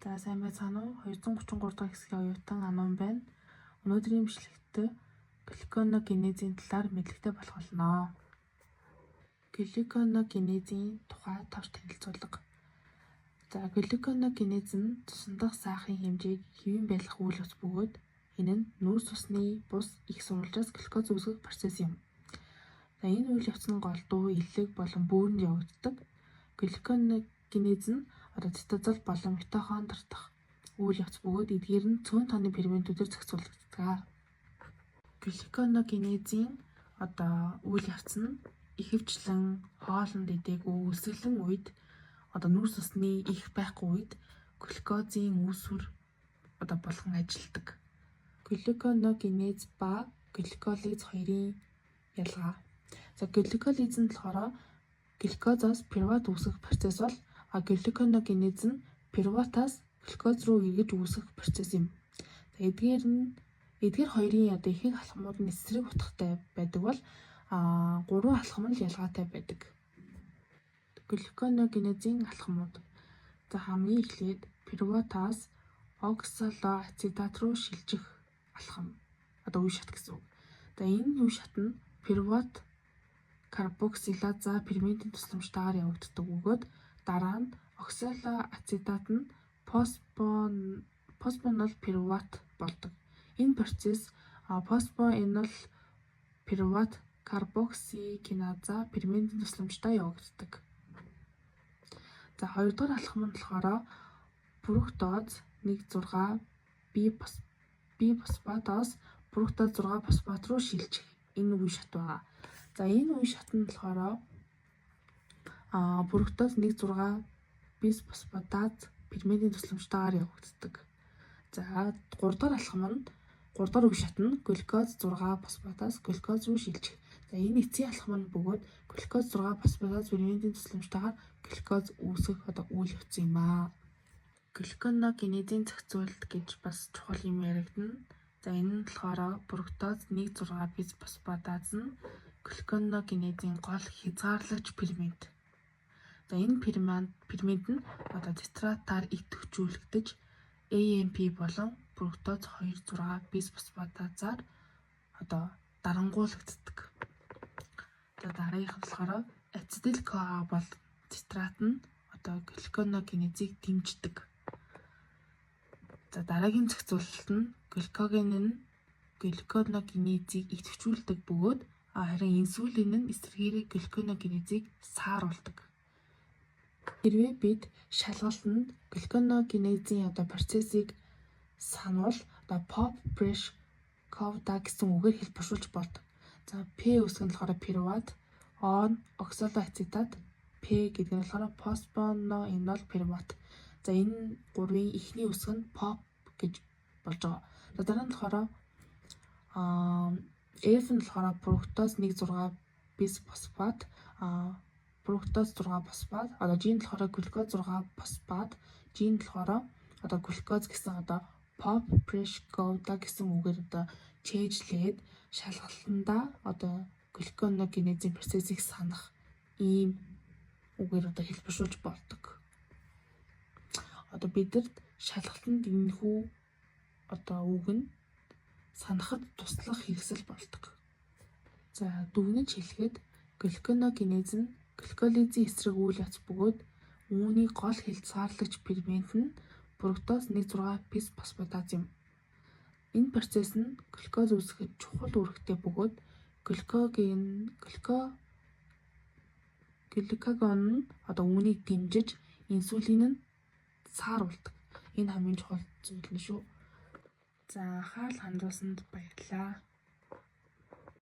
За сайн байцгаана уу? 233 дахь хэсгийн оюутан Анон байна. Өнөөдрийн бичлэгтээ глюконогенезийн талаар мэдлэгтэй болох болно. Глюконогенезийн тухай товч танилцуулга. За глюконогенез нь цусан дахь сахарын хэмжээг хэвэн байлгах үйл явц бөгөөд энэ нь нүүрс цусны бус их сурвалжаас глюкоз үүсгэх процесс юм. За энэ үйл явц нь голдуу, элэг болон бөөрөнд явагддаг. Глюконогенез нь цитозол болон митохондри дахь үйл явц бөгөөд эдгээр нь цөөн тооны ферментүүдээр зохицуулагддаг. Глюконогенезийн үйл явц нь ихэвчлэн хоолнд идээгүй өсөглөн үед нүүрс цусны их байхгүй үед глюкозын үүсвэр болгон ажилладаг. Глюконогенез ба глюколиз хоёрын ялгаа. За глюколиз нь болохоор глюкозоос пируват үүсгэх процесс бол глюконогенез нь пируватаас глюкоз руу эргэж үүсгэх процесс юм. Эдгээр хоёрын ихэнх алхмууд нь эсрэг утгатай байдаг бол 3 алхам нь ялгаатай байдаг. Глюконогенезийн алхмууд. За хамгийн эхлээд пируватаас оксалоацетат руу шилжих алхам. Үе шат гэсэн үг. За энэ үе шат нь пируват карбоксилаза ферментийн тусламжтайгаар явагддаг бөгөөд дараа нь оксалоацетат нь фосфонол пируват болдог. Энэ процесс фосфоэнол пируват карбоксикиназа ферментийн тусламжтай явагддаг. За хоёрдугаар алхам нь болохоор фруктоз 1,6 бифосфатоос фруктоз 6 фосфат руу шилжих энэ үе шат байгаа. За энэ үе шат нь болохоор фруктоз 1,6 бифосфатаз ферментийн тусламжтайгаар явагддаг. За 3 дахь алхам нь 3 дахь үе шат нь глюкоз 6 фосфатаз глюкоз руу шилжих. За энэ эцсийн алхам нь бөгөөд глюкоз 6 фосфатаз ферментийн тусламжтайгаар глюкоз үүсгэх үйл явц юм аа. Глюконогенезийн зохицуулалт гэж бас чухал юм яригдана. За энэ нь болохоор фруктоз 1,6 бифосфатаз нь глюконогенезийн гол хязгаарлагч фермент. За энэ фермент нь цитратаар идэвхжүүлэгдэж AMP болон фруктоз 2,6 бифосфатазаар дарангуулагддаг. За дараагийнх нь болохоор ацетил-CoA бол цитрат нь глюконогенезийг дэмждэг. За дараагийн зохицуулалт нь глюкоген нь глюконогенезийг идэвхжүүлдэг бөгөөд харин инсулин нь эсрэгээрээ глюконогенезийг сааруулдаг. Хэрвээ бид шалгалтанд глюконогенезийн процессыг санвал pop fresh covda гэсэн үгээр хэлбэршүүлж болдог. За P үсэг нь болохоор пируват, O нь оксалоацетат, P гэдэг нь болохоор фосфоноэнол пируват. За энэ гурвын эхний үсэг нь pop гэж болж байгаа. За дараа нь болохоор F нь болохоор фруктоз 1,6 бифосфат, фруктоз 6 фосфат, G нь болохоор глюкоз 6 фосфат, G нь болохоор глюкоз гэсэн pop fresh covda гэсэн үгээр чэйжлээд шалгалтандаа глюконогенезийн процессыг санах ийм үгээр хэлбэршүүлж болдог. Бидэнд шалгалтанд энэхүү үг нь санахад туслах хэрэгсэл болдог. За дүгнэж хэлэхэд глюконогенез нь глюколизийн эсрэг үйл явц бөгөөд үүний гол хязгаарлагч фермент нь фруктоз 1,6 бифосфатаз юм. Энэ процесс нь глюкоз үүсгэхэд чухал үүрэгтэй бөгөөд глюкоген нь үүнийг дэмжиж инсулин нь сааруулдаг. Энэ хамгийн чухал зүйл нь шүү. За анхаарал хандуулсанд баярлалаа.